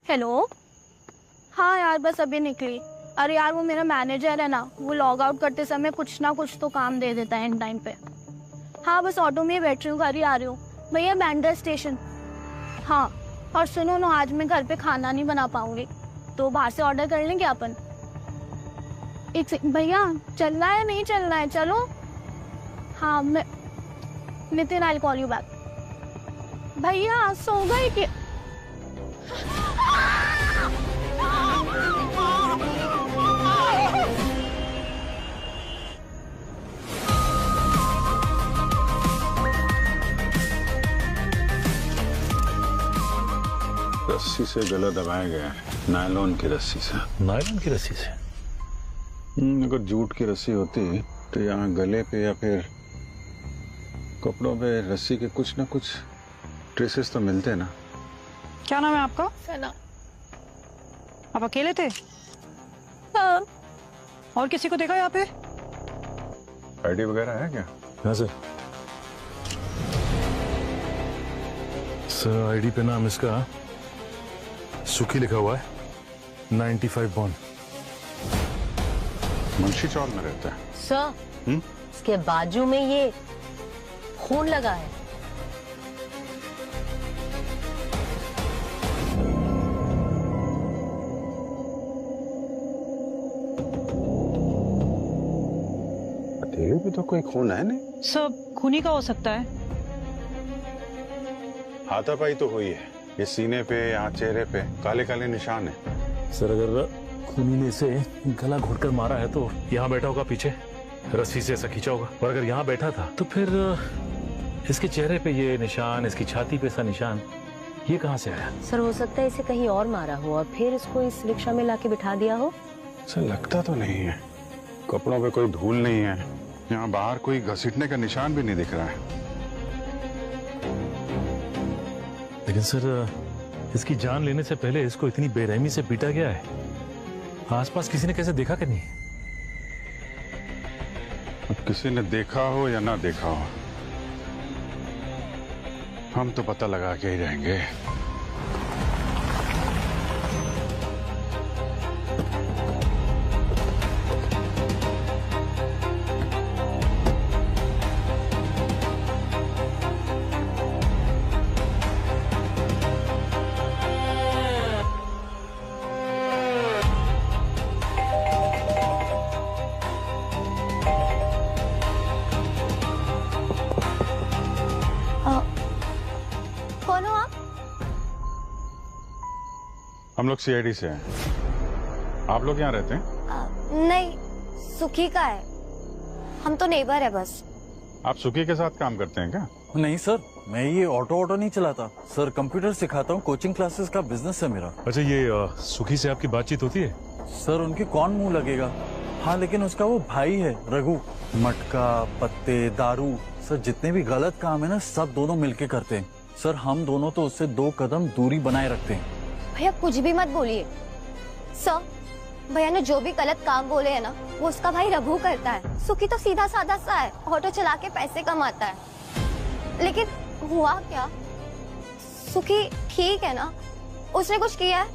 Hello. हाँ यार, बस अभी निकली। अरे यार, वो मेरा मैनेजर है ना, वो लॉग आउट करते समय कुछ ना कुछ तो काम दे देता है इन टाइम पे। हाँ, बस ऑटो में ही बैठ रही हूँ, घर ही आ रही हूँ भैया, बैंड्रा स्टेशन। हाँ, और सुनो ना, आज मैं घर पे खाना नहीं बना पाऊंगी, तो बाहर से ऑर्डर कर लेंगे अपन। एक सेकंड भैया, चलना है नहीं चलना है? चलो। हाँ, मैं Nitin, I call you back. भैया सो गए कि? रस्सी से गला दबाया गया है, नायलॉन की रस्सी से। नायलॉन की रस्सी से? अगर जूट की रस्सी होती तो यहाँ गले पे या फिर कपड़ों पे रस्सी के कुछ ना कुछ ट्रेसेस तो मिलते ना। क्या नाम है आपका? सना। आप अकेले थे? हाँ। और किसी को देखा यहाँ पे? आईडी वगैरह है क्या? कहाँ से? सर, आईडी पे नाम इसका सुखी लिखा हुआ है, 95 बॉर्न। मुंशी चौक में रहता है। सर, इसके बाजू में ये खून लगा है। हथेली पे तो कोई खून है नहीं। सर, खूनी का हो सकता है। हाथापाई तो हुई है, ये सीने पे, यहाँ चेहरे पे काले काले निशान है। सर, अगर खूनी ने इसे गला घोटकर मारा है तो यहाँ बैठा होगा पीछे, रस्सी से ऐसा खींचा होगा। और अगर यहाँ बैठा था तो फिर इसके चेहरे पे ये निशान, इसकी छाती पे ऐसा निशान, ये कहाँ से आया? सर, हो सकता है इसे कहीं और मारा हो और फिर इसको इस रिक्शा में लाके बिठा दिया हो। सर, लगता तो नहीं है। कपड़ों पे कोई धूल नहीं है, यहाँ बाहर कोई घसीटने का निशान भी नहीं दिख रहा है। लेकिन सर, इसकी जान लेने से पहले इसको इतनी बेरहमी से पीटा गया है, आसपास किसी ने कैसे देखा कि नहीं? अब किसी ने देखा हो या ना देखा हो, हम तो पता लगा के ही रहेंगे। कौन हो आप? हम लोग सीआईडी से हैं। आप लोग यहाँ रहते हैं? नहीं, सुखी का है। हम तो नेबर है बस। आप सुखी के साथ काम करते हैं क्या? नहीं सर, मैं ये ऑटो नहीं चलाता सर, कंप्यूटर सिखाता हूँ, कोचिंग क्लासेस का बिजनेस है मेरा। अच्छा, ये सुखी से आपकी बातचीत होती है? सर, उनकी कौन मुंह लगेगा। हाँ, लेकिन उसका वो भाई है रघु, मटका, पत्ते, दारू, सर जितने भी गलत काम है ना, सब दोनों मिलके करते हैं। सर, हम दोनों तो उससे 2 कदम दूरी बनाए रखते हैं। भैया कुछ भी मत बोलिए। सर, भैया ने जो भी गलत काम बोले है ना, वो उसका भाई रघु करता है। सुखी तो सीधा साधा सा है, ऑटो चला के पैसे कमाता है। लेकिन हुआ क्या? सुखी ठीक है ना? उसने कुछ किया है?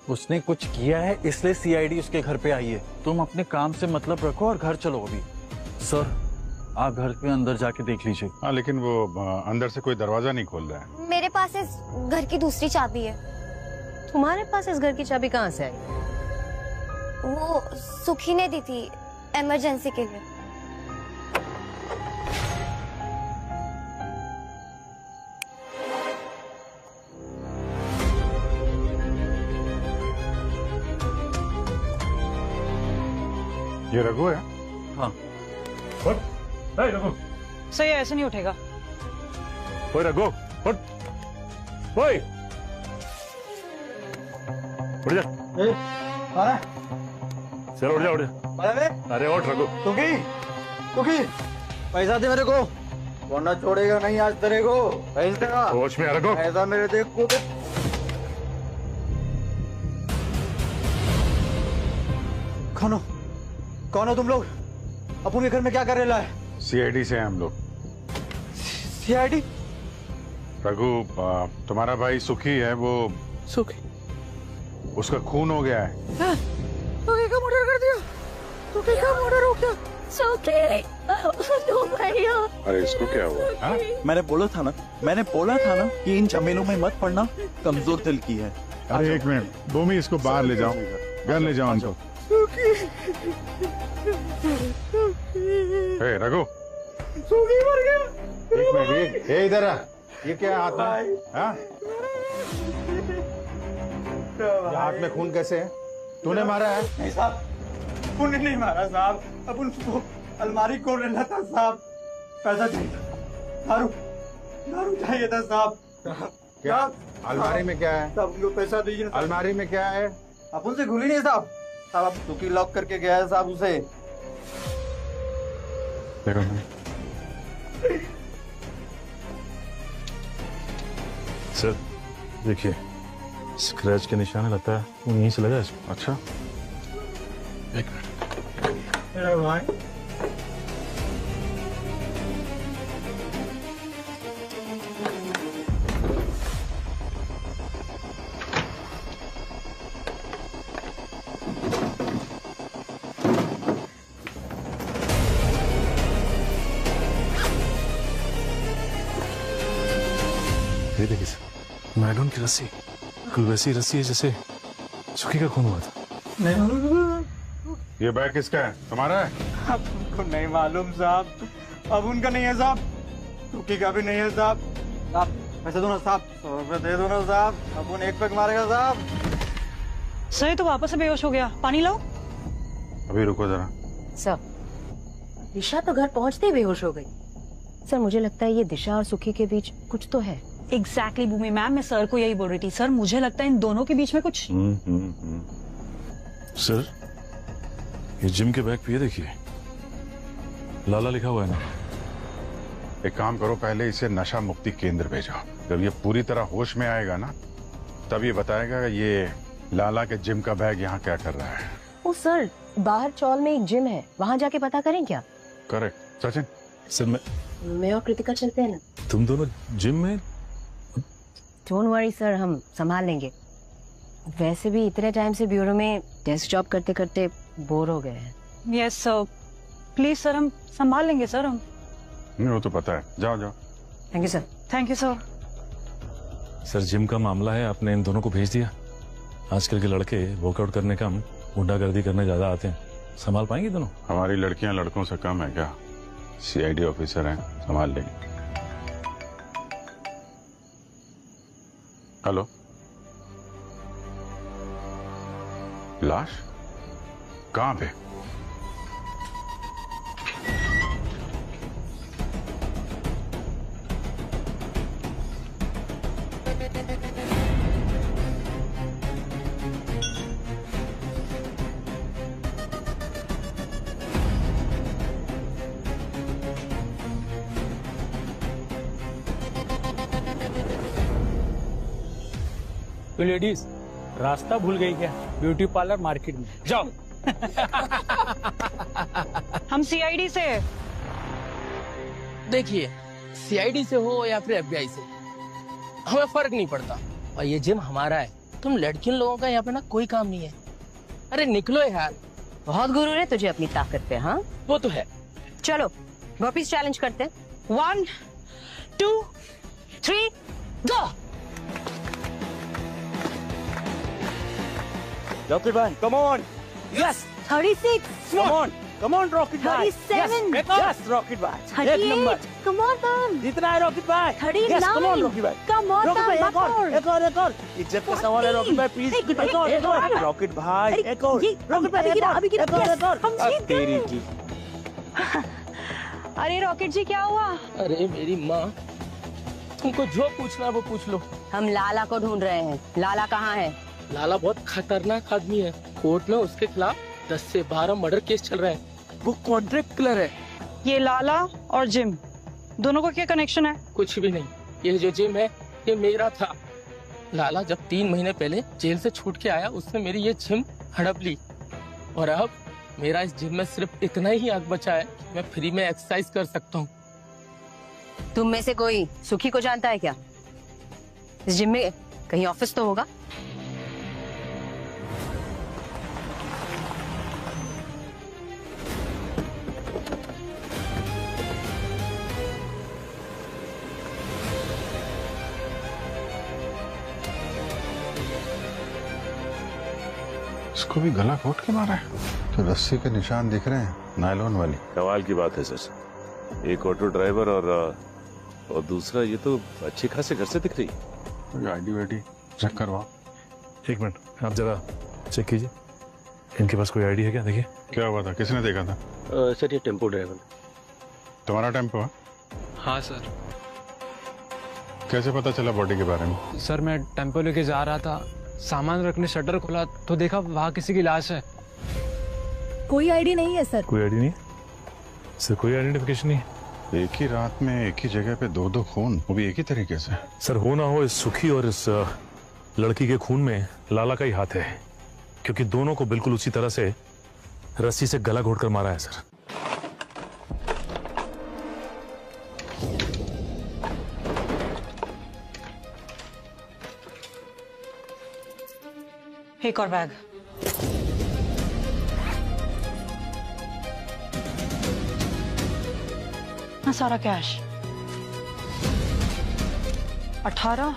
उसने कुछ किया है, इसलिए सीआईडी उसके घर पे आई है। तुम अपने काम से मतलब रखो और घर चलो अभी। सर, आप घर के अंदर जाके देख लीजिए। हाँ, लेकिन वो अंदर से कोई दरवाजा नहीं खोल रहा है। मेरे पास इस घर की दूसरी चाबी है। तुम्हारे पास इस घर की चाबी कहाँ से आई? वो सुखी ने दी थी इमरजेंसी के लिए। ये रघु है? हाँ। रघु, सर, ये ऐसे नहीं उठेगा। ओए रघु, उठ। ओए, उठ जा। चलो उठ जा, उठ जा। अरे उठ रघु। तुकी पैसा दे मेरे को, वरना छोड़ेगा नहीं आज तेरे को। पैसे का होश में आ रघु। पैसा मेरे देख को। कौन हो तुम लोग? अपुन के घर में क्या कर रहे है? सीआईडी से हैं हम लोग। सीआईडी? रघु, तुम्हारा भाई सुखी है, वो सुखी? उसका खून हो गया है। सुखी का मर्डर कर दिया। सुखी का मर्डर हो गया। अरे इसको क्या हुआ? हाँ? मैंने बोला था ना कि इन जमीनों में मत पड़ना, कमजोर दिल की है। अरे एक मिनट भूमि, इसको बाहर ले जाओ, घर ले जाओ उनको। रघु, सुखी मर गया। एक मिनट, ये इधर आ। ये क्या हाथ में? हाँ? ये हाथ में खून कैसे है? तूने मारा है? नहीं साहब, उन्होंने नहीं मारा साहब। अब उनको अलमारी खोल लेना था साहब। पैसा चाहिए था, दारू चाहिए था साहब। क्या अलमारी में क्या है? साहब उनको पैसा दीजिए ना। अलमारी में क्या है? आप उनसे भूली नहीं साहब। साहब आप सुखी लॉक करके गया है साहब उसे। देखो सर देखिए, स्क्रैच के निशान लगता है वो यहीं से लगा है इसको। अच्छा, एक मिनट। मेरा भाई ये देखिए सर, नायलॉन की रस्सी, बिल्कुल वैसी रस्सी है जैसे सुखी का खून हुआ था। ये बैग किसका है? तुम्हारा है? अब उनको नहीं मालूम साहब। अब उनका नहीं है साहब, सुखी का भी नहीं है साहब। साहब पैसे दो ना साहब, 100 रुपए दे दो ना साहब। अब उन एक पैक मारेगा साहब। सर ये तो वापस से बेहोश हो गया, पानी लाओ। अभी रुको जरा। सर, दिशा तो घर पहुंचते ही बेहोश हो गई। सर मुझे लगता है ये दिशा और सुखी के बीच कुछ तो है। एग्जैक्टली भूमि मैम, मैं सर को यही बोल रही थी। सर मुझे लगता है इन दोनों के बीच में कुछ। सर ये जिम के बैग पे ये देखिए, लाला लिखा हुआ है ना। एक काम करो, पहले इसे नशा मुक्ति केंद्र भेजो। जब ये पूरी तरह होश में आएगा ना, तब ये बताएगा ये लाला के जिम का बैग यहाँ क्या कर रहा है। ओ सर, बाहर चौल में एक जिम है, वहाँ जाके पता करें क्या? करेक्ट। सचिन, सर मैं और कृतिका चलते हैं ना। तुम दोनों जिम में? डोंट वरी सर, हम संभाल लेंगे। वैसे भी इतने टाइम से ब्यूरो में डेस्क जॉब करते करते बोर हो गए हैं। यस सर, प्लीज सर, हम संभाल लेंगे सर। हम वो तो पता है। जाओ जाओ। Thank you sir. Thank you sir. Sir gym का मामला है, आपने इन दोनों को भेज दिया। आजकल के लड़के वर्कआउट करने कम गुंडागर्दी करने ज्यादा आते हैं, संभाल पाएंगे दोनों? हमारी लड़कियां लड़कों से कम है क्या? CID ऑफिसर हैं, संभाल लेंगे। हेलो, लाश कहाँ पे? तो लेडीज रास्ता भूल गई क्या? ब्यूटी पार्लर मार्केट में जाओ। हम CID से। देखिए, CID से हो या फिर FBI से, हमें फर्क नहीं पड़ता। और ये जिम हमारा है, तुम लड़कियों लोगों का यहाँ पे ना कोई काम नहीं है। अरे निकलो यार। बहुत गुरूर है तुझे अपनी ताकत पे। हाँ वो तो है। चलो वापिस चैलेंज करते हैं। 1 2 3 गो। रॉकेट भाई, come on. Yes 36, Come on, rocket भाई. 37, Yes, रॉकेट भाई. एक नंबर. 38, come on Tom. जितना है रॉकेट भाई. 39, Yes, come on, रॉकेट भाई. come on रॉकेट Tom, भाई, one एक और. इज्जत का सवाल है रॉकेट भाई, प्लीज. एक और. रॉकेट भाई, एक और. रॉकेट भाई, एक और. अब तेरी की. अरे रॉकेट जी क्या हुआ? अरे मेरी माँ, तुमको जो पूछना है वो पूछ लो। हम लाला को ढूंढ रहे हैं। लाला कहाँ है? लाला बहुत खतरनाक आदमी है। कोर्ट में उसके खिलाफ 10 से 12 मर्डर केस चल रहा है। वो कॉन्ट्रैक्ट किलर है। ये लाला और जिम दोनों का क्या कनेक्शन है? कुछ भी नहीं। ये जो जिम है ये मेरा था। लाला जब 3 महीने पहले जेल से छूट के आया, उसने मेरी ये जिम हड़प ली। और अब मेरा इस जिम में सिर्फ इतना ही हक बचा है कि मैं फ्री में एक्सरसाइज कर सकता हूँ। तुम में से कोई सुखी को जानता है क्या? इस जिम में कहीं ऑफिस तो होगा। उसको भी गला घोट के मारा है? तो रस्सी के निशान दिख रहे हैं, नायलॉन वाली। कमाल की बात है सर, एक ऑटो ड्राइवर और दूसरा ये तो अच्छे खासे घर से दिख रही है। आईडी वाईडी चेक करवाओ। एक मिनट, आप जरा चेक कीजिए, इनके पास कोई आईडी है क्या? देखिए। क्या हुआ था, किसने देखा था? सर ये टेम्पो ड्राइवर। तुम्हारा टेम्पो है? हाँ सर। कैसे पता चला बॉडी के बारे में? सर मैं टेम्पो लेके जा रहा था, सामान रखने शटर खोला तो देखा वहाँ किसी की लाश है। कोई आईडी नहीं है सर। कोई आईडी नहीं सर, कोई आइडेंटिफिकेशन नहीं है। एक ही रात में एक ही जगह पे दो खून, वो भी एक ही तरीके से। सर हो ना हो, इस सुखी और इस लड़की के खून में लाला का ही हाथ है, क्योंकि दोनों को बिल्कुल उसी तरह से रस्सी से गला घोटकर मारा है सर। एक और बैग। हाँ, सारा कैश 18,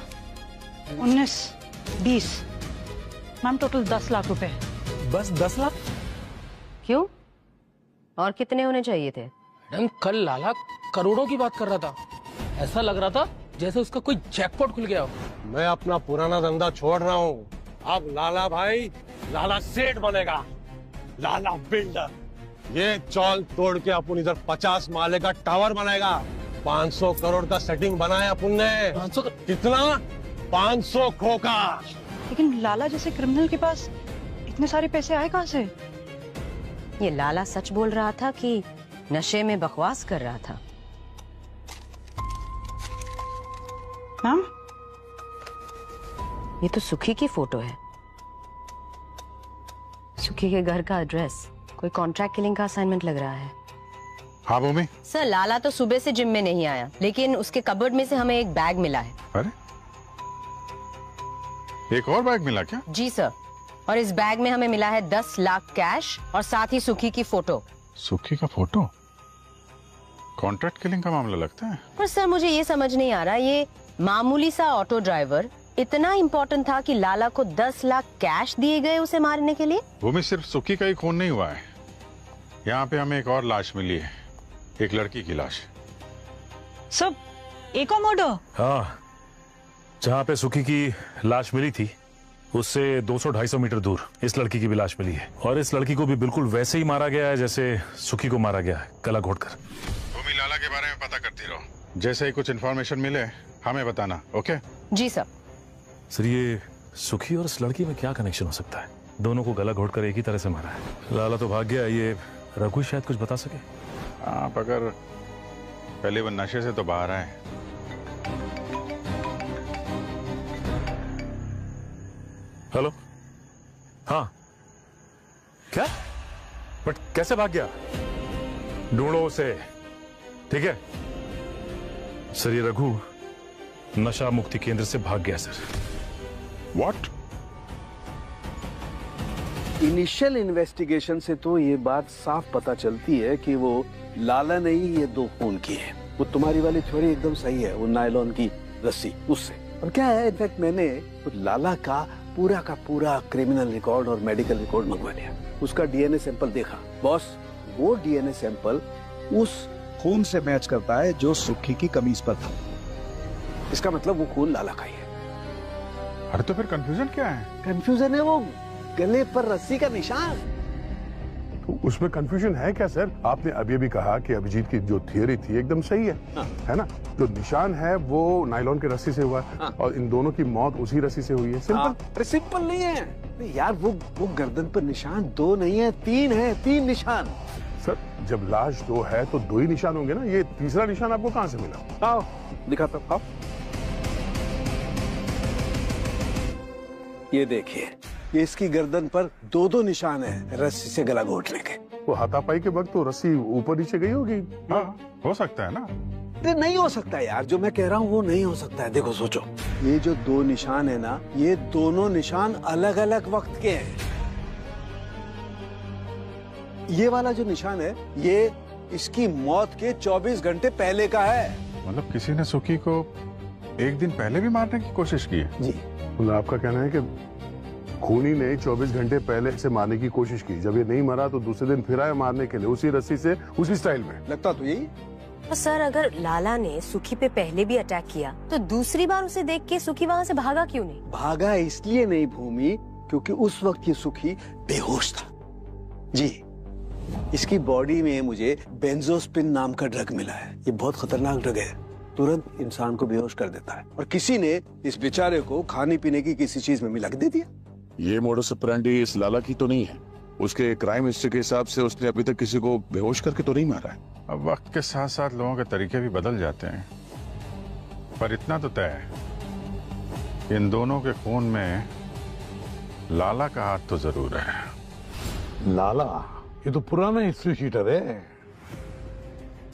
19, 20, मैम टोटल 10 लाख रुपए। बस 10 लाख? क्यों, और कितने होने चाहिए थे? मैडम कल लाला करोड़ों की बात कर रहा था, ऐसा लग रहा था जैसे उसका कोई जैकपॉट खुल गया हो। मैं अपना पुराना धंधा छोड़ रहा हूँ, अब लाला भाई लाला सेठ बनेगा, लाला बिल्डर। ये चौल तोड़ के अपन इधर 50 माले का टावर बनाएगा। 500 करोड़ का सेटिंग बनाया अपन ने। 500 कितना? 500 खोका। लेकिन लाला जैसे क्रिमिनल के पास इतने सारे पैसे आए कहाँ से? ये लाला सच बोल रहा था कि नशे में बकवास कर रहा था? मैम ये तो सुखी की फोटो है, सुखी के घर का एड्रेस। कोई कॉन्ट्रैक्ट किलिंग का असाइनमेंट लग रहा है। हाँ भूमि। सर लाला तो सुबह से जिम में नहीं आया, लेकिन उसके कबर्ड में से हमें एक बैग मिला है। अरे एक और बैग मिला क्या? जी सर, और इस बैग में हमें मिला है 10 लाख कैश और साथ ही सुखी की फोटो। सुखी का फोटो? कॉन्ट्रैक्ट किलिंग का मामला लगता है। पर सर मुझे ये समझ नहीं आ रहा, ये मामूली सा ऑटो ड्राइवर इतना इम्पोर्टेंट था कि लाला को 10 लाख कैश दिए गए उसे मारने के लिए? भूमि, सिर्फ सुखी का ही खून नहीं हुआ है, यहाँ पे हमें एक और लाश मिली है, एक लड़की की लाश। सब एक और मर्डर? हाँ, जहाँ पे सुखी की लाश मिली थी उससे 200-250 मीटर दूर इस लड़की की भी लाश मिली है, और इस लड़की को भी बिल्कुल वैसे ही मारा गया है जैसे सुखी को मारा गया है, गला घोटकर। भूमि, लाला के बारे में पता करती रहो, जैसे ही कुछ इन्फॉर्मेशन मिले हमें बताना। ओके? जी सर। सर ये सुखी और इस लड़की में क्या कनेक्शन हो सकता है? दोनों को गला घोटकर एक ही तरह से मारा है। लाला तो भाग गया, ये रघु शायद कुछ बता सके। आप अगर पहले वो नशे से तो बाहर आए। हेलो, हाँ क्या? बट कैसे भाग गया? ढूंढो उसे, ठीक है? सर ये रघु नशा मुक्ति केंद्र से भाग गया सर। व्हाट? इनिशियल इन्वेस्टिगेशन से तो ये बात साफ पता चलती है कि वो लाला ने ही ये 2 खून किए। वो तुम्हारी वाली थ्योरी एकदम सही है, वो नायलॉन की रस्सी उससे। और क्या है, इनफैक्ट मैंने लाला का पूरा क्रिमिनल रिकॉर्ड और मेडिकल रिकॉर्ड मंगवा लिया, उसका डीएनए सैंपल देखा। बॉस, वो डीएनए सैंपल उस खून से मैच करता है जो सुखी की कमीज पर था। इसका मतलब वो खून लाला का ही है। अरे तो फिर कंफ्यूजन क्या है? कंफ्यूजन है वो गले पर रस्सी का निशान। तो उसमें कंफ्यूजन है क्या सर? आपने अभी अभी कहा कि अभिजीत की जो थियरी थी एकदम सही है, है ना? जो निशान है वो नायलॉन की रस्सी से हुआ है, और इन दोनों की मौत उसी रस्सी से हुई है। सिंपल। अरे सिंपल नहीं है यार, वो गर्दन पर निशान 2 नहीं है, 3 है, 3 निशान। सर जब लाश 2 है तो 2 ही निशान होंगे ना, ये तीसरा निशान आपको कहाँ से मिला? आओ दिखाता हूं, आओ। ये देखिए, ये इसकी गर्दन पर 2 निशान है रस्सी से गला घोटने के। वो हाथापाई के वक्त तो रस्सी ऊपर नीचे गई होगी। हाँ, हो सकता है ना। अरे नहीं हो सकता यार, जो मैं कह रहा हूँ वो नहीं हो सकता है। देखो सोचो, ये जो 2 निशान है ना, ये दोनों निशान अलग अलग वक्त के हैं। ये वाला जो निशान है ये इसकी मौत के 24 घंटे पहले का है। मतलब किसी ने सुखी को 1 दिन पहले भी मारने की कोशिश की है? जी। मतलब आपका कहना है कि खूनी ने 24 घंटे पहले से मारने की कोशिश की। जब ये नहीं मरा तो दूसरे दिन फिर आया मारने के लिए, उसी रस्सी से, उसी स्टाइल में। लगता तो यही। तो सर अगर लाला ने सुखी पे पहले भी अटैक किया तो दूसरी बार उसे देख के सुखी वहाँ से भागा क्यों नहीं? भागा इसलिए नहीं भूमि, क्योंकि उस वक्त ये सुखी बेहोश था। जी, इसकी बॉडी में मुझे बेंजोस्पिन नाम का ड्रग मिला है। ये बहुत खतरनाक ड्रग है, तुरंत इंसान को बेहोश कर देता है। और किसी ने इस बेचारे को खाने पीने की किसी चीज में मिला के दे दिया। ये मोडस ऑपरेंडी इस लाला की तो नहीं है? उसके क्राइम हिस्ट्री के हिसाब से उसने अभी तक किसी को बेहोश करके तो नहीं मारा है। अब वक्त के साथ साथ लोगों के तरीके भी बदल जाते हैं, पर इतना तो तय है इन दोनों के खून में लाला का हाथ तो जरूर है। लाला ये तो पुराना हिस्ट्री शीटर है।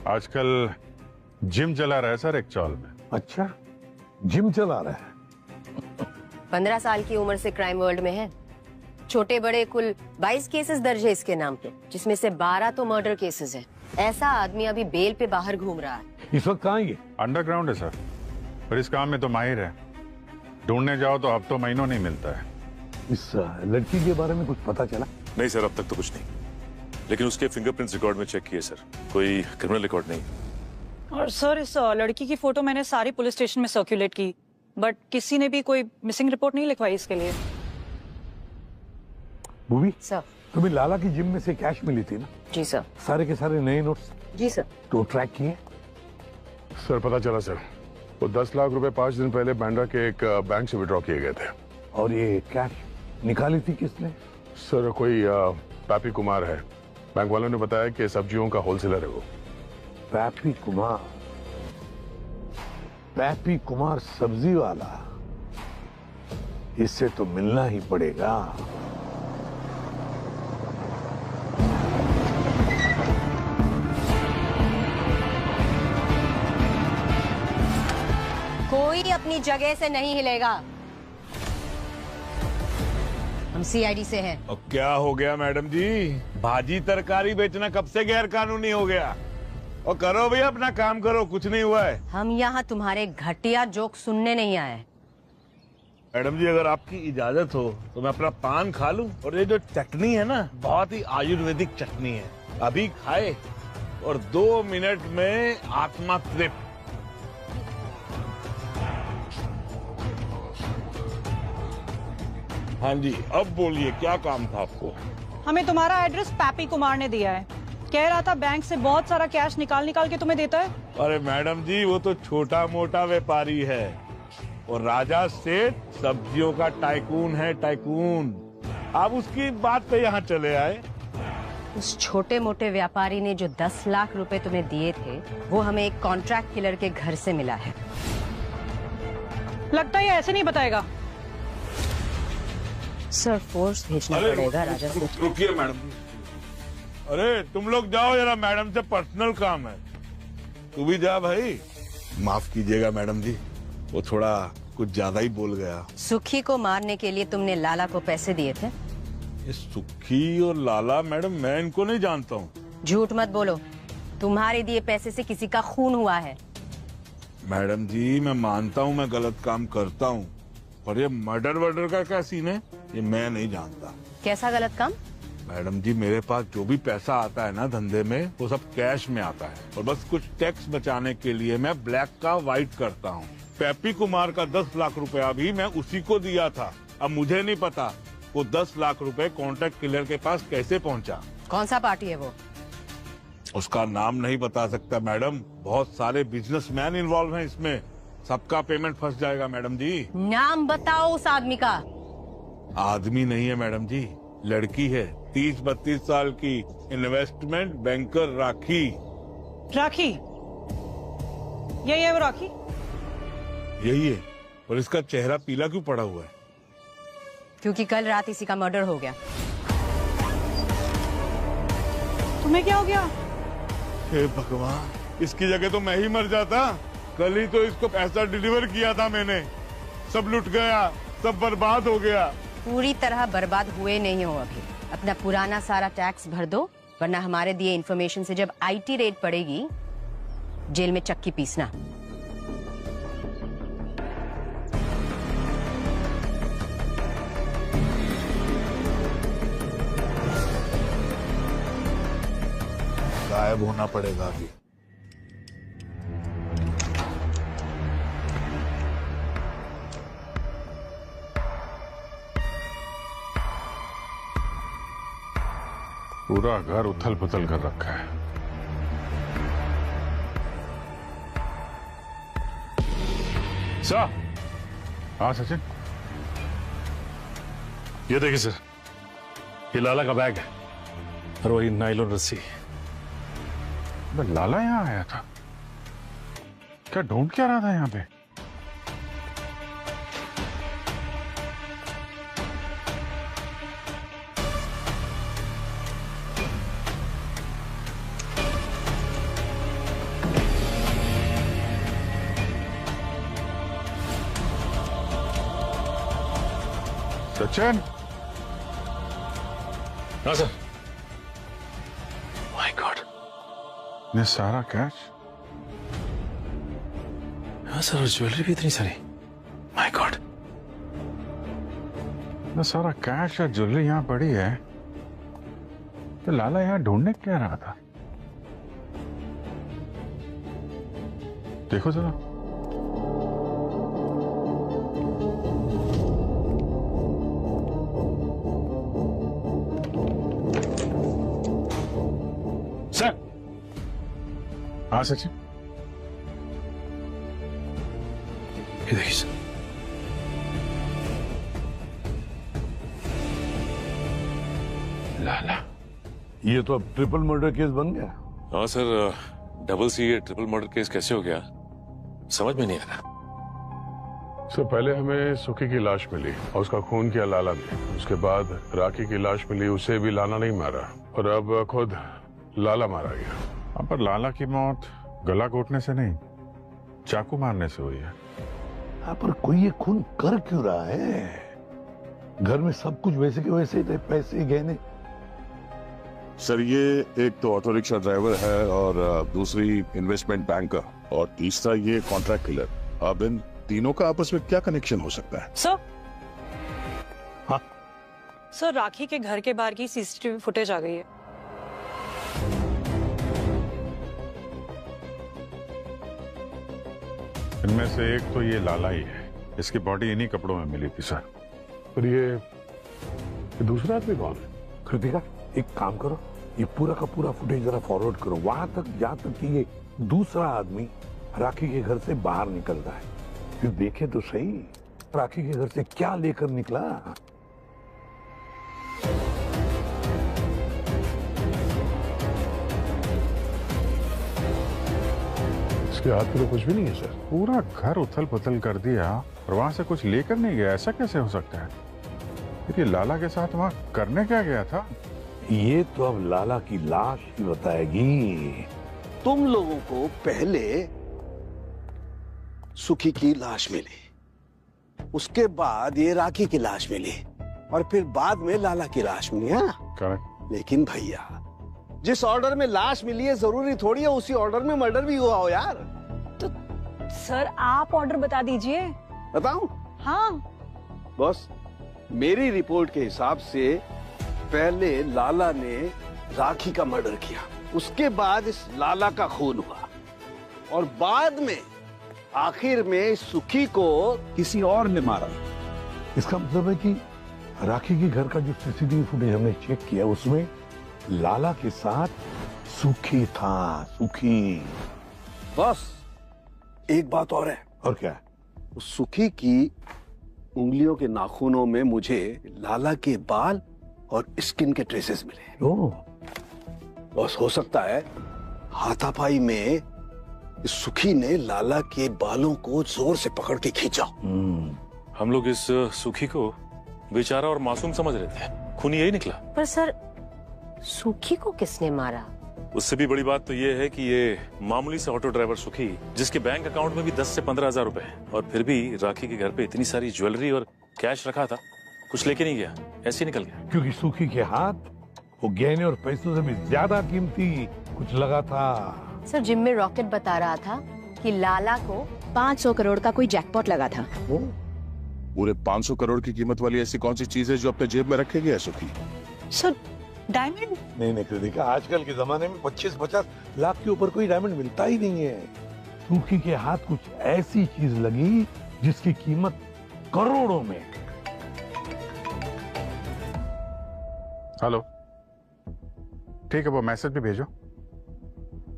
आजकल जिम चला रहा है सर एक चौल में। अच्छा, जिम चला रहा है। 15 साल की उम्र से क्राइम वर्ल्ड में है। छोटे बड़े कुल 22 केसेस दर्ज है इसके नाम पे, जिसमें से 12 तो मर्डर केसेस है। ऐसा आदमी अभी बेल पे बाहर घूम रहा है। इस वक्त कहाँ है? अंडरग्राउंड है सर, पर इस काम में तो माहिर है। ढूंढने जाओ तो हफ्तों महीनों नहीं मिलता है। इस लड़की के बारे में कुछ पता चला? नहीं सर, अब तक तो कुछ नहीं, लेकिन उसके फिंगरप्रिंट्स रिकॉर्ड में चेक किए सर, कोई क्रिमिनल रिकॉर्ड नहीं। और सर इस लड़की की फोटो मैंने सारी पुलिस स्टेशन में सर्कुलेट की, बट किसी ने भी कोई मिसिंग रिपोर्ट नहीं लिखवाई इसके लिए। भूमि सर, तुम्हें लाला की जिम में से कैश मिली थी ना? जी सर। सारे के सारे नए नोट्स? जी सर। तो ट्रैक किए? सर पता चला सर, वो 10 लाख रुपए 5 दिन पहले बांद्रा के एक बैंक से विड्रॉ किए गए थे। और ये कैश निकाली थी किसने? सर कोई पैपी कुमार है, बैंक वालों ने बताया कि सब्जियों का होलसेलर है वो। पैपी कुमार? पैपी कुमार सब्जी वाला? इससे तो मिलना ही पड़ेगा। कोई अपनी जगह से नहीं हिलेगा। हम सीआईडी से हैं। और क्या हो गया मैडम जी? भाजी तरकारी बेचना कब से गैर कानूनी हो गया? और करो भैया अपना काम करो, कुछ नहीं हुआ है। हम यहाँ तुम्हारे घटिया जोक सुनने नहीं आए। मैडम जी अगर आपकी इजाजत हो तो मैं अपना पान खा लूं। और ये जो चटनी है ना, बहुत ही आयुर्वेदिक चटनी है, अभी खाए और 2 मिनट में आत्मा तृप्त। हाँ जी, अब बोलिए क्या काम था आपको? हमें तुम्हारा एड्रेस पैपी कुमार ने दिया है। कह रहा था बैंक से बहुत सारा कैश निकाल के तुम्हें देता है। अरे मैडम जी वो तो छोटा मोटा व्यापारी है, और राजा सेठ सब्जियों का टाइकून है, टाइकून। आप उसकी बात पे यहाँ चले आए। उस छोटे मोटे व्यापारी ने जो 10 लाख रुपए तुम्हें दिए थे, वो हमें एक कॉन्ट्रैक्ट किलर के घर से मिला है। लगता है ये ऐसे नहीं बताएगा। सर फोर्स भेजना पड़ेगा राजा से। रुकिए मैडम। अरे तुम लोग जाओ जरा, मैडम से पर्सनल काम है। तू भी जा भाई। माफ कीजिएगा मैडम जी, वो थोड़ा कुछ ज्यादा ही बोल गया। सुखी को मारने के लिए तुमने लाला को पैसे दिए थे? ये सुखी और लाला मैडम, मैं इनको नहीं जानता हूँ। झूठ मत बोलो, तुम्हारे दिए पैसे से किसी का खून हुआ है। मैडम जी मैं मानता हूँ मैं गलत काम करता हूँ, पर ये मर्डर वर्डर का क्या सीन है ये मैं नहीं जानता। कैसा गलत काम? मैडम जी मेरे पास जो भी पैसा आता है ना धंधे में, वो सब कैश में आता है, और बस कुछ टैक्स बचाने के लिए मैं ब्लैक का व्हाइट करता हूँ। पैपी कुमार का 10 लाख रुपया भी मैं उसी को दिया था। अब मुझे नहीं पता वो 10 लाख रुपए कॉन्ट्रैक्ट किलर के पास कैसे पहुँचा। कौन सा पार्टी है वो? उसका नाम नहीं बता सकता मैडम, बहुत सारे बिजनेसमैन इन्वॉल्व हैं इसमें, सबका पेमेंट फंस जाएगा मैडम जी। नाम बताओ उस आदमी का। आदमी नहीं है मैडम जी, लड़की है, 30-32 साल की, इन्वेस्टमेंट बैंकर राखी। राखी? यही है वो राखी? यही है, और इसका चेहरा पीला क्यों पड़ा हुआ है? क्योंकि कल रात इसी का मर्डर हो गया। तुम्हें क्या हो गया? हे भगवान, इसकी जगह तो मैं ही मर जाता। कल ही तो इसको पैसा डिलीवर किया था मैंने, सब लुट गया, सब बर्बाद हो गया। पूरी तरह बर्बाद हुए नहीं हो अभी। अपना पुराना सारा टैक्स भर दो, वरना हमारे दिए इन्फॉर्मेशन से जब आईटी रेड पड़ेगी, जेल में चक्की पीसना। गायब होना पड़ेगा अभी। पूरा घर उथल पुथल कर रखा है। सर, हाँ सचिन, ये देखिए सर, ये लाला का बैग है और वही नायलॉन रस्सी। लाला यहाँ आया था? क्या ढूंढ क्या रहा था यहाँ पे? सचिन, हाँ सर। माय गॉड, ये सारा कैश? हाँ सर, और ज्वेलरी भी इतनी सारी। माय गॉड, ये सारा कैश और ज्वेलरी यहाँ पड़ी है, तो लाला यहाँ ढूंढने क्या रहा था? देखो जरा। सर, हाँ सचिन, ये देखिए सर। लाला, ये तो अब ट्रिपल मर्डर केस बन गया। हाँ sir, double C triple murder case कैसे हो गया समझ में नहीं आ रहा। सर, पहले हमें सुखी की लाश मिली और उसका खून किया लाला ने। उसके बाद राखी की लाश मिली, उसे भी लाला नहीं मारा, और अब खुद लाला मारा गया। अब पर लाला की मौत गला घोटने से नहीं, चाकू मारने से हुई है। हाँ, पर कोई ये खून कर क्यों रहा है? घर में सब कुछ वैसे के वैसे थे, पैसे गहने। सर, ये एक तो ऑटो रिक्शा ड्राइवर है और दूसरी इन्वेस्टमेंट बैंकर और तीसरा ये कॉन्ट्रैक्ट किलर। अब इन तीनों का आपस में क्या कनेक्शन हो सकता है? सर, हाँ सर, राखी के घर के बाहर की सीसीटीवी फुटेज आ गई है। इनमें से एक तो ये लाला ही है, इसकी बॉडी इन्हीं कपड़ों में मिली थी सर। पर ये दूसरा आदमी कौन है? कृतिका, एक काम करो, ये पूरा का पूरा फुटेज जरा फॉरवर्ड करो वहां तक, जहां तक कि ये दूसरा आदमी राखी के घर से बाहर निकलता है। फिर देखे तो सही राखी के घर से क्या लेकर निकला। इसके हाथ में तो कुछ भी नहीं है सर। पूरा घर उथल पुथल कर दिया और वहां से कुछ लेकर नहीं गया, ऐसा कैसे हो सकता है? फिर ये लाला के साथ वहां करने क्या गया था? ये तो अब लाला की लाश ही बताएगी। तुम लोगों को पहले सुखी की लाश मिली, उसके बाद ये राखी की लाश मिली और फिर बाद में लाला की लाश मिली। हाँ करेक्ट। लेकिन भैया, जिस ऑर्डर में लाश मिली है जरूरी थोड़ी है उसी ऑर्डर में मर्डर भी हुआ हो यार। तो सर, आप ऑर्डर बता दीजिए। बताऊं? हाँ बॉस, मेरी रिपोर्ट के हिसाब से पहले लाला ने राखी का मर्डर किया, उसके बाद इस लाला का खून हुआ और बाद में आखिर में सुखी को किसी और ने मारा। इसका मतलब है कि राखी के घर का जो सीसीटीवी फुटेज हमने चेक किया उसमें लाला के साथ सुखी था। सुखी। बस एक बात और है। और क्या? सुखी की उंगलियों के नाखूनों में मुझे लाला के बाल और स्किन के ट्रेसेस मिले। ओह। बस हो सकता है हाथापाई में सुखी ने लाला के बालों को जोर से पकड़ के खींचा। हम लोग इस सुखी को बेचारा और मासूम समझ रहे थे, खून यही निकला। पर सर, सुखी को किसने मारा? उससे भी बड़ी बात तो ये है कि ये मामूली से ऑटो ड्राइवर सुखी, जिसके बैंक अकाउंट में भी 10 से 15,000 रुपए है, और फिर भी राखी के घर पे इतनी सारी ज्वेलरी और कैश रखा था, कुछ लेके नहीं गया, ऐसे ही निकल गया। क्योंकि सुखी के हाथ वो गहने और पैसों से भी ज्यादा कीमती कुछ लगा था। सर, जिम में रॉकेट बता रहा था कि लाला को 500 करोड़ का कोई जैकपॉट लगा था। पूरे 500 करोड़ की कीमत वाली ऐसी कौन सी चीज है जो अपने जेब में रखेगी सुखी? Sir, diamond? नहीं कृतिका, आजकल के जमाने में 25-50 लाख के ऊपर कोई डायमंड मिलता ही नहीं है। सुखी के हाथ कुछ ऐसी चीज लगी जिसकी कीमत करोड़ों में। हेलो, ठीक है, वो मैसेज भी भेजो।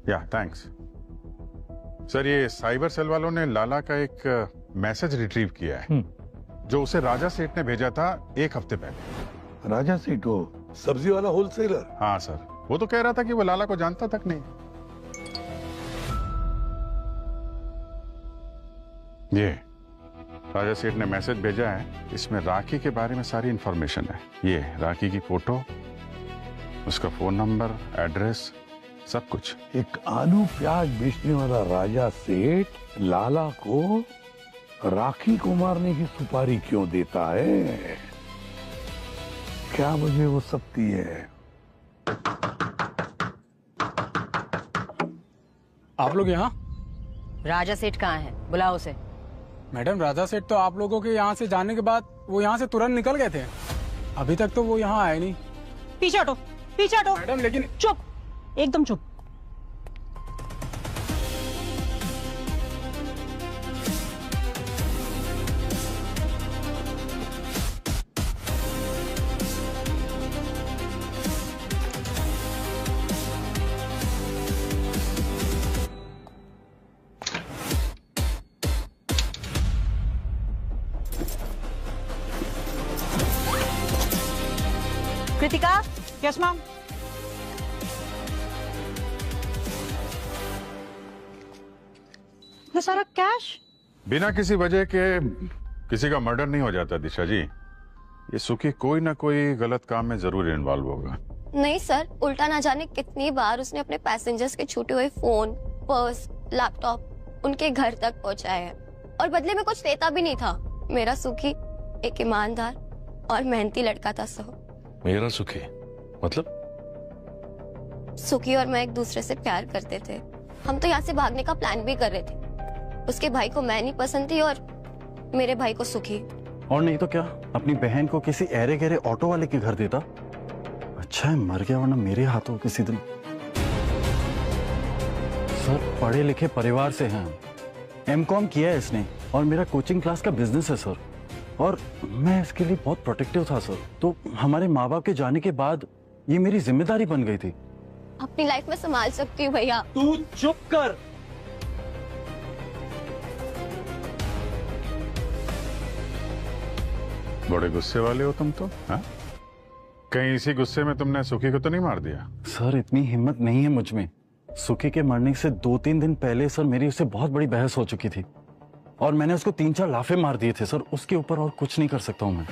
या थैंक्स सर। ये साइबर सेल वालों ने लाला का एक मैसेज रिट्रीव किया है जो उसे राजा सेठ ने भेजा था 1 हफ्ते पहले। राजा सेठ, वो सब्जी वाला होलसेलर? हाँ सर, वो तो कह रहा था कि वो लाला को जानता तक नहीं। ये राजा सेठ ने मैसेज भेजा है, इसमें राखी के बारे में सारी इंफॉर्मेशन है। ये राखी की फोटो, उसका फोन नंबर, एड्रेस, सब कुछ। एक आलू प्याज बेचने वाला राजा सेठ लाला को राखी को मारने की सुपारी क्यों देता है? क्या मुझे वो सकती है? आप लोग यहाँ? राजा सेठ कहाँ है? बुलाओ उसे। मैडम, राजा सेठ तो आप लोगों के यहाँ से जाने के बाद वो यहाँ से तुरंत निकल गए थे। अभी तक तो वो यहाँ आए नहीं। पीछे हटो, पीछे हटो। मैडम लेकिन चुप, एकदम चुप। कृतिका। Yes ma'am. ये सारा कैश? बिना किसी वजह के किसी का मर्डर नहीं हो जाता दिशा जी। ये सुखी कोई ना कोई गलत काम में जरूर इन्वॉल्व होगा। नहीं सर, उल्टा ना जाने कितनी बार उसने अपने पैसेंजर्स के छूटे हुए फोन, पर्स, लैपटॉप उनके घर तक पहुंचाए हैं और बदले में कुछ देता भी नहीं था। मेरा सुखी एक ईमानदार और मेहनती लड़का था। मेरा सुखी मतलब? सुखी और मैं एक दूसरे से प्यार करते थे। हम तो यहाँ से भागने का प्लान भी कर रहे थे। उसके भाई को मैं नहीं पसंद थी और मेरे भाई को सुखी। और नहीं तो क्या, अपनी बहन को किसी ऐरे गहरे ऑटो वाले के घर देता। अच्छा है मर गया, वरना मेरे हाथों किसी दिन। सर पढ़े लिखे परिवार से हैं, एमकॉम किया है इसने और मेरा कोचिंग क्लास का बिजनेस है सर। और मैं इसके लिए बहुत प्रोटेक्टिव था सर। तो हमारे माँ बाप के जाने के बाद ये मेरी जिम्मेदारी बन गई थी। अपनी लाइफ में संभाल सकती हूँ भैया। तू चुप कर। बड़े गुस्से वाले हो तुम तो, हाँ? कहीं इसी गुस्से में तुमने सुखी को तो नहीं मार दिया? सर इतनी हिम्मत नहीं है मुझ में। सुखी के मरने से 2-3 दिन पहले सर मेरी उससे बहुत बड़ी बहस हो चुकी थी और मैंने उसको 3-4 लाफे मार दिए थे सर। उसके ऊपर और कुछ नहीं कर सकता हूँ मैं।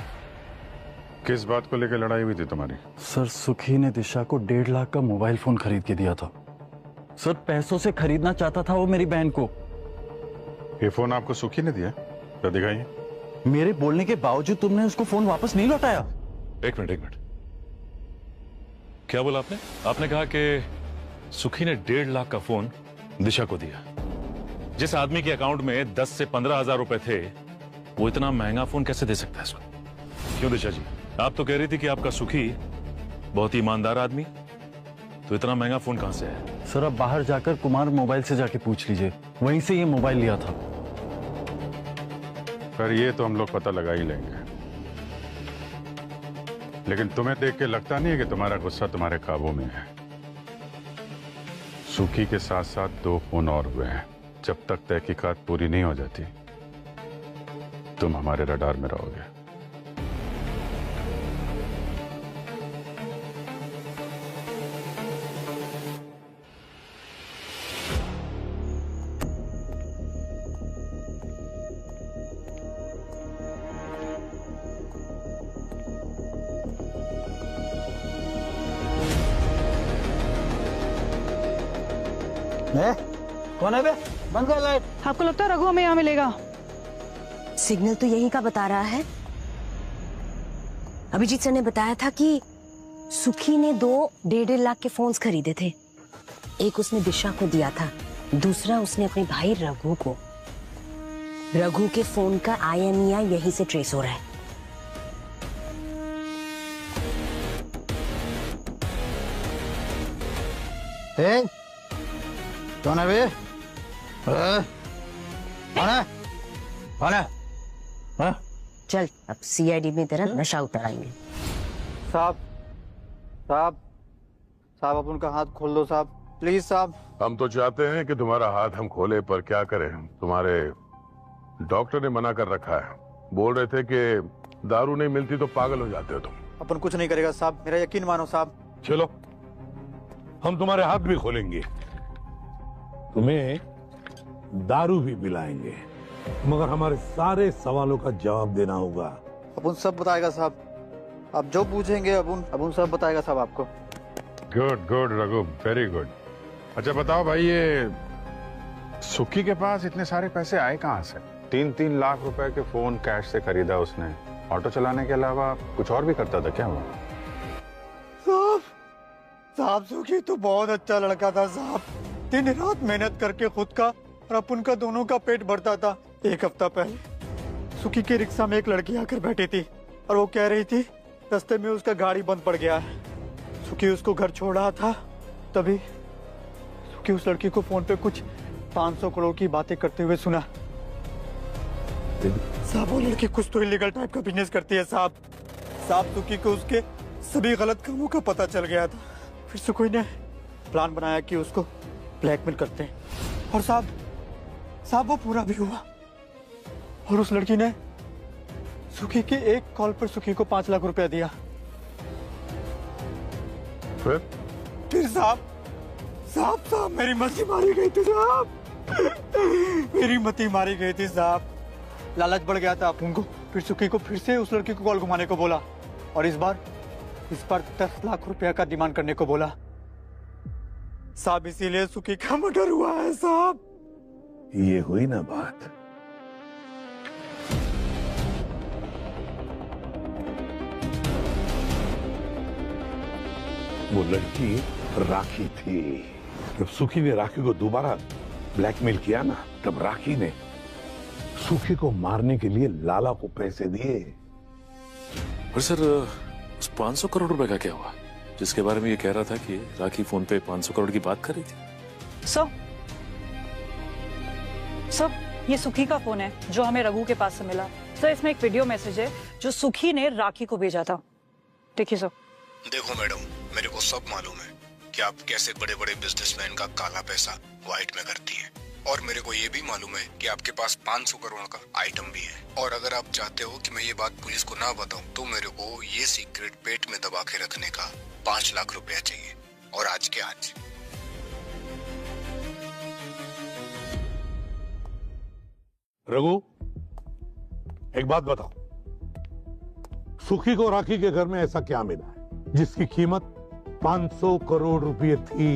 किस बात को लेकर लड़ाई हुई थी तुम्हारी? सर सुखी ने दिशा को 1.5 लाख का मोबाइल फोन खरीद के दिया था। सर पैसों से खरीदना चाहता था वो मेरी बहन को। ये फोन आपको सुखी ने दिया? तो दिखाइए। मेरे बोलने के बावजूद तुमने उसको फोन वापस नहीं लौटाया। एक मिनट, क्या बोला आपने? आपने कहा कि सुखी ने 1.5 लाख का फोन दिशा को दिया। जिस आदमी के अकाउंट में 10 से 15 हजार रुपए थे, वो इतना महंगा फोन कैसे दे सकता है इसको? क्यों दिशा जी, आप तो कह रही थी कि आपका सुखी बहुत ही ईमानदार आदमी, तो इतना महंगा फोन कहां से है? सर अब बाहर जाकर कुमार मोबाइल से जाके पूछ लीजिए, वहीं से ये मोबाइल लिया था। पर ये तो हम लोग पता लगा ही लेंगे। लेकिन तुम्हें देख के लगता नहीं है कि तुम्हारा गुस्सा तुम्हारे काबू में है? सुखी के साथ साथ 2 फोन और हुए हैं। जब तक तहकीकात पूरी नहीं हो जाती तुम हमारे रडार में रहोगे। कौन है बे? बंद कर लाइट। आपको लगता है रघु हमें यहाँ मिलेगा? सिग्नल तो यही का बता रहा है। अभिजीत सर ने बताया था कि सुखी ने 2 1.5 लाख के फोन्स खरीदे थे। एक उसने दिशा को दिया था, दूसरा उसने अपने भाई रघु को। रघु के फोन का IMEI यहीं से ट्रेस हो रहा है। कौन है बे? कौन है? चल अब सीआईडी में तेरा नशा उतराएंगे। साहब साहब साहब, आप उनका हाथ खोल दो साहब, प्लीज साहब। हम तो चाहते हैं कि तुम्हारा हाथ हम खोले, पर क्या करें, तुम्हारे डॉक्टर ने मना कर रखा है। बोल रहे थे कि दारू नहीं मिलती तो पागल हो जाते हो तुम। अपन कुछ नहीं करेगा साहब, मेरा यकीन मानो साहब। चलो हम तुम्हारे हाथ भी खोलेंगे, तुम्हें दारू भी पिलाएंगे, मगर हमारे सारे सवालों का जवाब देना होगा। अपन सब बताएगा साहब, आप जो पूछेंगे अपन सब बताएगा साहब आपको। Good good Raghu, very good. अच्छा बताओ भाई, ये सुखी के पास इतने सारे पैसे आए कहाँ से? 3-3 लाख रुपए के फोन कैश से खरीदा उसने। ऑटो चलाने के अलावा कुछ और भी करता था क्या वो? साहब सुखी तो बहुत अच्छा लड़का था साहब, दिन रात मेहनत करके खुद का और अपन का दोनों का पेट भरता था। एक हफ्ता पहले सुखी के रिक्शा में एक लड़की आकर बैठी थी और वो कह रही थी रास्ते में उसका गाड़ी बंद पड़ गया है। सुखी उसको घर छोड़ रहा था, तभी सुखी उस लड़की को फोन पे कुछ 500 करोड़ की बातें करते हुए सुना। साहब वो लड़की कुछ तो इलीगल टाइप का बिजनेस करती है साहब। सुखी को उसके सभी गलत कामों का पता चल गया था। फिर सुखी ने प्लान बनाया कि उसको ब्लैकमेल करते हैं, और साहब वो पूरा भी हुआ। और उस लड़की ने सुखी की एक कॉल पर सुखी को 5 लाख रुपया दिया। फिर साहब मेरी मती मारी गई थी साहब, मेरी मती मारी गई थी साहब। लालच बढ़ गया था अपन को। फिर सुखी को फिर से उस लड़की को कॉल घुमाने को बोला, और इस बार 10 लाख रुपया का डिमांड करने को बोला साहब। इसीलिए सुखी का मर्डर हुआ है साहब। ये हुई ना बात। वो लड़की राखी थी। जब सुखी ने राखी को दोबारा ब्लैकमेल किया ना, तब राखी ने सुखी को मारने के लिए लाला को पैसे दिए। और सर उस 500 करोड़ रुपए का क्या हुआ, जिसके बारे में ये कह रहा था कि राखी फोन पे 500 करोड़ की बात कर रही थी? सर ये सुखी का फोन है जो हमें रघु के पास से मिला। सर इसमें एक वीडियो मैसेज है जो सुखी ने राखी को भेजा था। देखिए सर। देखो मैडम, मेरे को सब मालूम है कि आप कैसे बड़े बड़े बिजनेसमैन का काला पैसा व्हाइट में करती हैं, और मेरे को ये भी मालूम है कि आपके पास 500 करोड़ का आइटम भी है। और अगर आप चाहते हो कि मैं ये बात पुलिस को ना बताऊं, तो मेरे को ये सीक्रेट पेट में दबा के रखने का 5 लाख रुपया चाहिए, और आज के आज। रघु एक बात बताओ, सुखी को राखी के घर में ऐसा क्या मिला है जिसकी कीमत 500 करोड़ रुपए थी?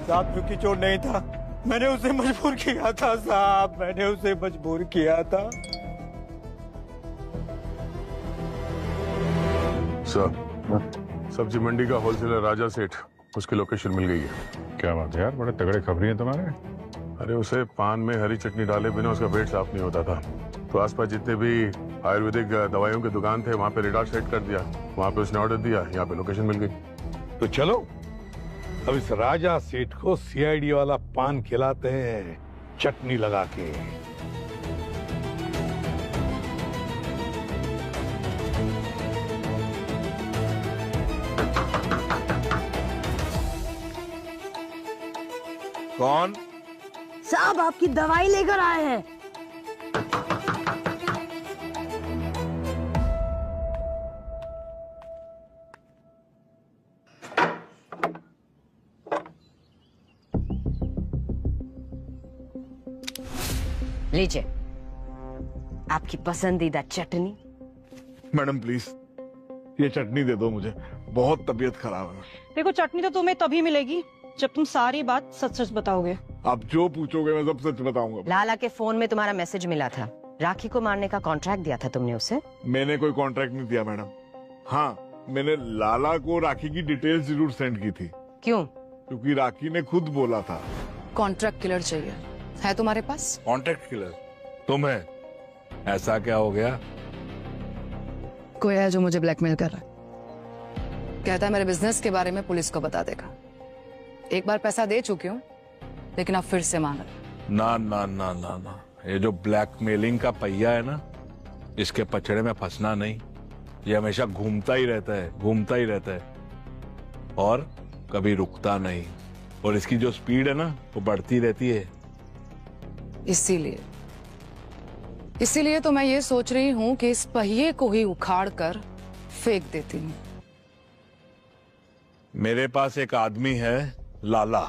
साहब सुखी चोर नहीं था, मैंने उसे मजबूर किया था साहब, मैंने उसे मजबूर किया था। सब्जी मंडी का होलसेलर राजा सेठ, उसकी लोकेशन मिल गई है। क्या बात है यार, बड़े तगड़े खबरी हैं तुम्हारे। अरे उसे पान में हरी चटनी डाले बिना उसका पेट साफ नहीं होता था, तो आसपास जितने भी आयुर्वेदिक दवाइयों की दुकान थे वहां पे रेडार सेट कर दिया, वहां पे उसने ऑर्डर दिया, यहाँ पे लोकेशन मिल गई। तो चलो अब इस राजा सेठ को सीआईडी वाला पान खिलाते हैं, चटनी लगा के। कौन? साहब आपकी दवाई लेकर आए हैं। लीजिए आपकी पसंदीदा चटनी। मैडम प्लीज ये चटनी दे दो मुझे, बहुत तबीयत खराब है। देखो चटनी तो तुम्हें तभी मिलेगी जब तुम सारी बात सच सच बताओगे। आप जो पूछोगे मैं सब सच बताऊंगा। लाला के फोन में तुम्हारा मैसेज मिला था, राखी को मारने का कॉन्ट्रैक्ट दिया था तुमने उसे। मैंने कोई कॉन्ट्रैक्ट नहीं दिया मैडम। हाँ मैंने लाला को राखी की डिटेल्स जरूर सेंड की थी। क्यों? क्योंकि राखी ने खुद बोला था। कॉन्ट्रैक्ट किलर चाहिए, है तुम्हारे पास? Contract killer? तुम्हें ऐसा क्या हो गया? कोई है जो मुझे ब्लैकमेल कर रहा है, कहता है मेरे बिजनेस के बारे में पुलिस को बता देगा। एक बार पैसा दे चुकी हूँ, लेकिन अब फिर से मांग रहा। ना ना ना ना ना, ये जो ब्लैकमेलिंग का पहिया है ना, इसके पचड़े में फंसना नहीं। ये हमेशा घूमता ही रहता है, घूमता ही रहता है और कभी रुकता नहीं। और इसकी जो स्पीड है ना, वो बढ़ती रहती है। इसीलिए तो मैं ये सोच रही हूँ कि इस पहिए को ही उखाड़ कर फेंक देती हूँ। मेरे पास एक आदमी है, लाला,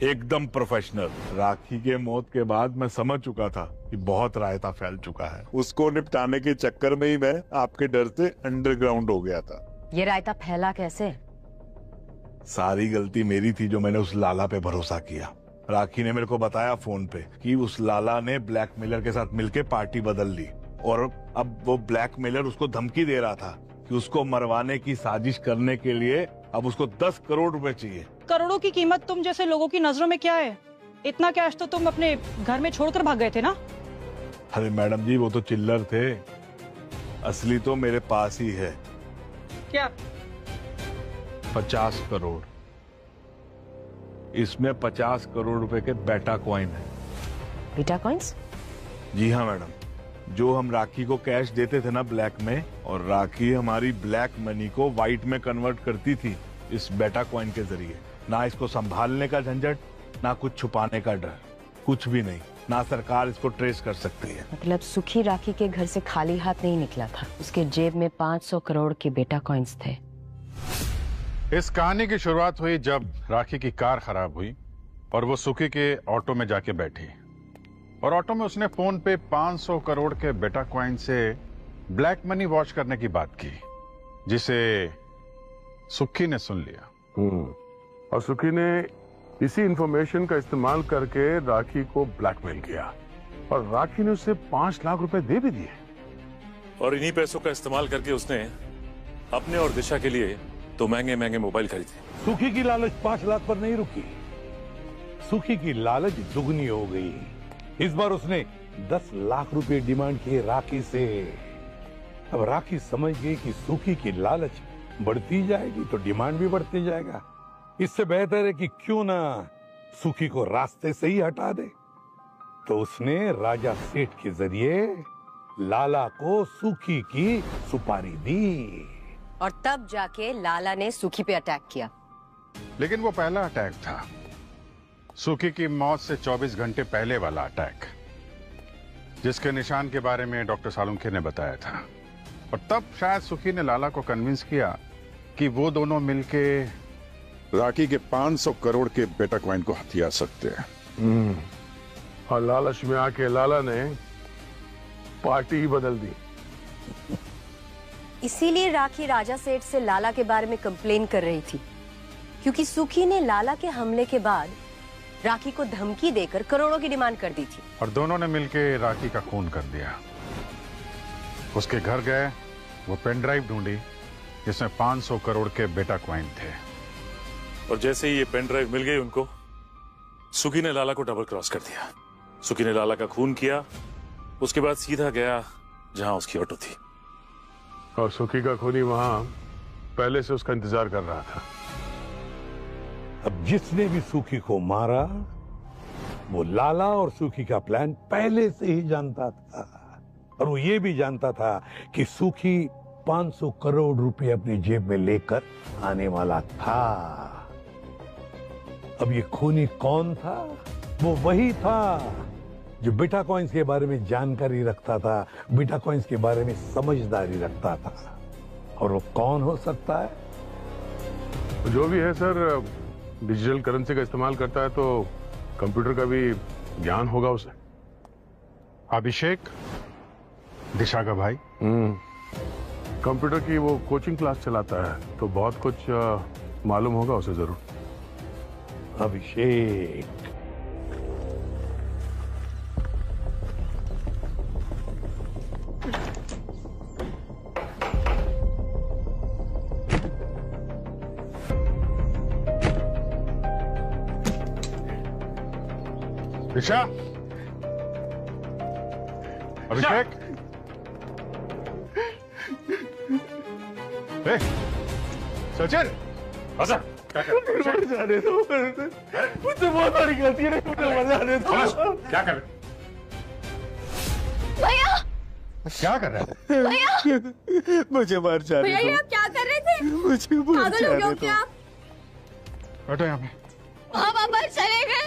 एकदम प्रोफेशनल। राखी के मौत के बाद मैं समझ चुका था कि बहुत रायता फैल चुका है। उसको निपटाने के चक्कर में ही मैं आपके डर से अंडरग्राउंड हो गया था। ये रायता फैला कैसे? सारी गलती मेरी थी जो मैंने उस लाला पे भरोसा किया। राखी ने मेरे को बताया फोन पे कि उस लाला ने ब्लैकमेलर के साथ मिलके पार्टी बदल ली और अब वो ब्लैकमेलर उसको धमकी दे रहा था कि उसको मरवाने की साजिश करने के लिए अब उसको 10 करोड़ रुपए चाहिए। करोड़ों की कीमत तुम जैसे लोगों की नजरों में क्या है? इतना कैश तो तुम अपने घर में छोड़कर भाग गए थे ना? अरे मैडम जी, वो तो चिल्लर थे, असली तो मेरे पास ही है। क्या? 50 करोड़। इसमें 50 करोड़ रुपए के बेटा कॉइन है। बेटा कॉइन्स? जी हाँ मैडम, जो हम राखी को कैश देते थे ना ब्लैक में, और राखी हमारी ब्लैक मनी को व्हाइट में कन्वर्ट करती थी इस बेटा कॉइन के जरिए। ना इसको संभालने का झंझट, ना कुछ छुपाने का डर, कुछ भी नहीं। ना सरकार इसको ट्रेस कर सकती है। मतलब सुखी राखी के घर से खाली हाथ नहीं निकला था। उसके जेब में 500 करोड़ के बेटा कॉइन्स थे। इस कहानी की शुरुआत हुई जब राखी की कार खराब हुई और वो सुखी के ऑटो में जाके बैठी और ऑटो में उसने फोन पे 500 करोड़ के बेटा कॉइन से ब्लैक मनी वॉश करने की बात की, जिसे सुखी ने सुन लिया। और सुखी ने इसी इंफॉर्मेशन का इस्तेमाल करके राखी को ब्लैकमेल किया और राखी ने उसे 5 लाख रुपए दे भी दिए। और इन्हीं पैसों का इस्तेमाल करके उसने अपने और दिशा के लिए तो महंगे महंगे मोबाइल खरीदे। सुखी की लालच 5 लाख पर नहीं रुकी, सुखी की लालच दुगनी हो गई। इस बार उसने 10 लाख रुपए डिमांड किए राखी से। अब राखी समझ गई कि सुखी की लालच बढ़ती जाएगी तो डिमांड भी बढ़ती जाएगा। इससे बेहतर है कि क्यों ना सुखी को रास्ते से ही हटा दे। तो उसने राजा सेठ के जरिए लाला को सुखी की सुपारी दी और तब जाके लाला ने सुखी पे अटैक किया। लेकिन वो पहला अटैक था, सुखी की मौत से 24 घंटे पहले वाला अटैक, जिसके निशान के बारे में डॉक्टर सालुंखे ने बताया था। और तब शायद सुखी ने लाला को कन्विंस किया कि वो दोनों मिलके राखी के 500 करोड़ के बेटा कॉइन को हथिया सकते हैं। और लालच में आके लाला ने पार्टी ही बदल दी। इसीलिए राखी राजा सेठ से लाला के बारे में कंप्लेन कर रही थी, क्योंकि सुखी ने लाला के हमले के बाद राखी को धमकी देकर करोड़ों की डिमांड कर दी थी। और दोनों ने मिलके राखी का खून कर दिया। उसके घर गए, वो पेन ड्राइव ढूंढी जिसमें 500 करोड़ के बेटा कॉइन थे। और जैसे ही ये पेन ड्राइव मिल गई उनको, सुखी ने लाला को डबल क्रॉस कर दिया। सुखी ने लाला का खून किया, उसके बाद सीधा गया जहां उसकी ऑटो थी। और सुखी का खूनी वहां पहले से उसका इंतजार कर रहा था। अब जिसने भी सुखी को मारा वो लाला और सुखी का प्लान पहले से ही जानता था। और वो ये भी जानता था कि सुखी 500 करोड़ रुपए अपनी जेब में लेकर आने वाला था। अब ये खूनी कौन था? वो वही था जो बेटा कॉइन्स के बारे में जानकारी रखता था, बेटा कॉइन्स के बारे में समझदारी रखता था। और वो कौन हो सकता है? जो भी है सर, डिजिटल करेंसी का इस्तेमाल करता है तो कंप्यूटर का भी ज्ञान होगा उसे। अभिषेक, दिशा का भाई। कंप्यूटर की वो कोचिंग क्लास चलाता है तो बहुत कुछ मालूम होगा उसे जरूर। अभिषेक, दिशा, अभिषेक, सचिन, मर जाने दो, मुझसे बहुत बड़ी गलती है, मुझे मर जाने दो। क्या कर रहे? भैया क्या कर रहे हैं? भैया मुझे मर जाने भैया, ये दो। आप क्या कर रहे थे? मुझे मर पागल हो गए जाने हो दो। क्या? बैठो यहाँ पे। आप वापस चले गए।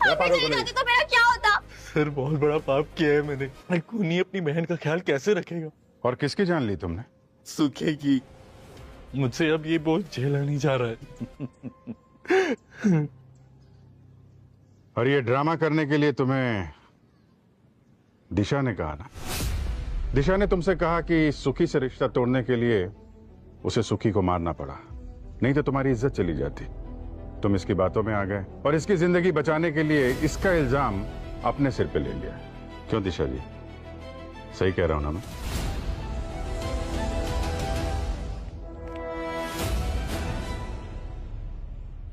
आप भी चले जाते तो मेरा क्या होता? सर बहुत बड़ा पाप किया है मैंने। खूनी अपनी बहन का ख्याल कैसे रखेगा? और किसकी जान ली तुमने? सूखे की। मुझसे अब ये बोझ झेला नहीं जा रहा है। और ये ड्रामा करने के लिए तुम्हें दिशा ने कहा ना? दिशा ने तुमसे कहा कि सुखी से रिश्ता तोड़ने के लिए उसे सुखी को मारना पड़ा, नहीं तो तुम्हारी इज्जत चली जाती। तुम इसकी बातों में आ गए और इसकी जिंदगी बचाने के लिए इसका इल्जाम अपने सिर पे ले लिया। क्यों दिशा जी, सही कह रहा हूं ना मैं?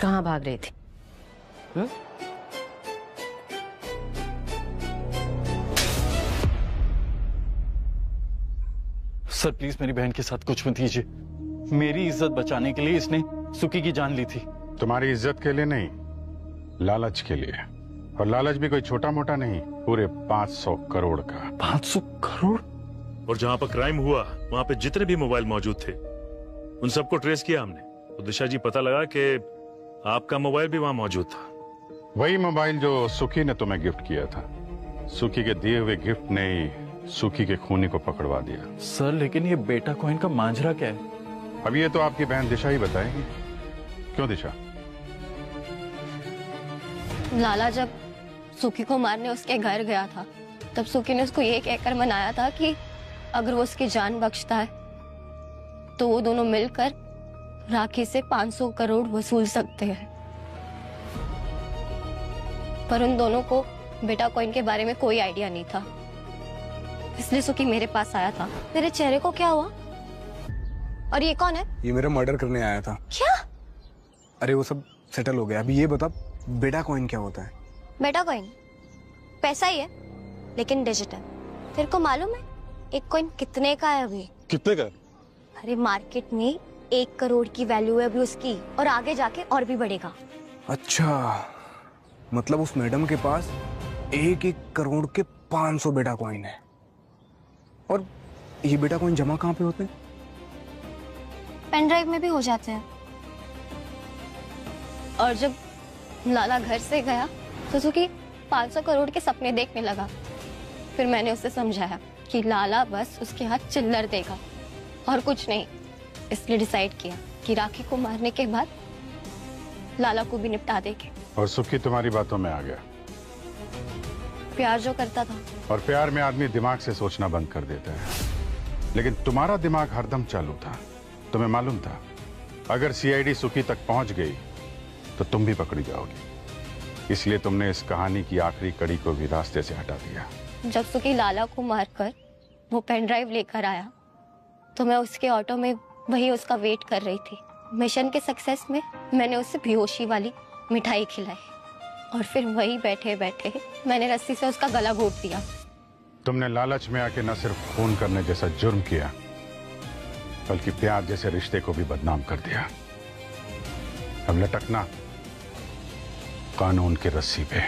कहाँ भाग रही थी? सर प्लीज मेरी बहन के साथ कुछ मत कीजिए। मेरी इज्जत बचाने के लिए इसने सुखी की जान ली थी। तुम्हारी इज्जत के लिए नहीं, लालच के लिए। और लालच भी कोई छोटा मोटा नहीं, पूरे 500 करोड़ का। 500 करोड़? और जहां पर क्राइम हुआ वहां पे जितने भी मोबाइल मौजूद थे उन सबको ट्रेस किया हमने, तो दिशा जी पता लगा कि आपका मोबाइल भी वहां मौजूद था। वही मोबाइल जो सुखी ने तुम्हें गिफ्ट किया था। सुखी के दिए हुए गिफ्ट ने ही सुखी के खूनी को पकड़वा दिया। सर लेकिन ये बेटा कॉइन का मांझरा क्या है? अब ये तो आपकी बहन दिशा ही बताएगी। क्यों दिशा? लाला जब सुखी को मारने उसके घर गया था तब सुखी ने उसको ये कहकर मनाया था कि अगर वो उसकी जान बख्शता है तो वो दोनों मिलकर राखी से 500 करोड़ वसूल सकते हैं। पर उन दोनों को बेटा कॉइन के बारे में कोई आइडिया नहीं था, इसलिए सुखी मेरे पास आया था। तेरे चेहरे को क्या हुआ? और ये कौन है? ये मेरा मर्डर करने आया था। क्या? अरे वो सब सेटल हो गया। अभी ये बता, बेटा कॉइन क्या होता है? बेटा कॉइन पैसा ही है, लेकिन डिजिटल। तेरे को मालूम है एक कॉइन कितने का है अभी? कितने का? अरे मार्केट में 1 करोड़ की वैल्यू है अभी उसकी, और आगे जाके और भी बढ़ेगा। अच्छा, मतलब उस मैडम के पास 1 करोड़ के 500 बेटा कॉइन है। और ये बेटा कॉइन जमा कहाँ पे होते हैं? पेन ड्राइव में भी हो जाते हैं। और जब लाला घर से गया तो सुखी 500 करोड़ के सपने देखने लगा। फिर मैंने उसे समझाया कि लाला बस उसके हाथ चिल्लर देगा और कुछ नहीं, इसलिए डिसाइड किया कि राखी को मारने के बाद लाला को भी निपटा देंगे। और सुखी तुम्हारी बातों में आ गया। प्यार जो करता था। और प्यार में आदमी दिमाग से सोचना बंद कर देता है, लेकिन तुम्हारा दिमाग हरदम चालू था। तुम्हें मालूम था अगर सीआईडी सुखी तक पहुंच गई तो तुम भी पकड़ी जाओगी, इसलिए तुमने इस कहानी की आखिरी कड़ी को भी रास्ते से हटा दिया। जब सुखी लाला को मारकर वो पेन ड्राइव लेकर आया तो मैं उसके ऑटो में वही उसका वेट कर रही थी। मिशन के सक्सेस में मैंने उसे बेहोशी वाली मिठाई खिलाई और फिर वही बैठे बैठे मैंने रस्सी से उसका गला घोट दिया। तुमने लालच में आके न सिर्फ खून करने जैसा जुर्म किया, बल्कि प्यार जैसे रिश्ते को भी बदनाम कर दिया। अब लटकना कानून की रस्सी पे।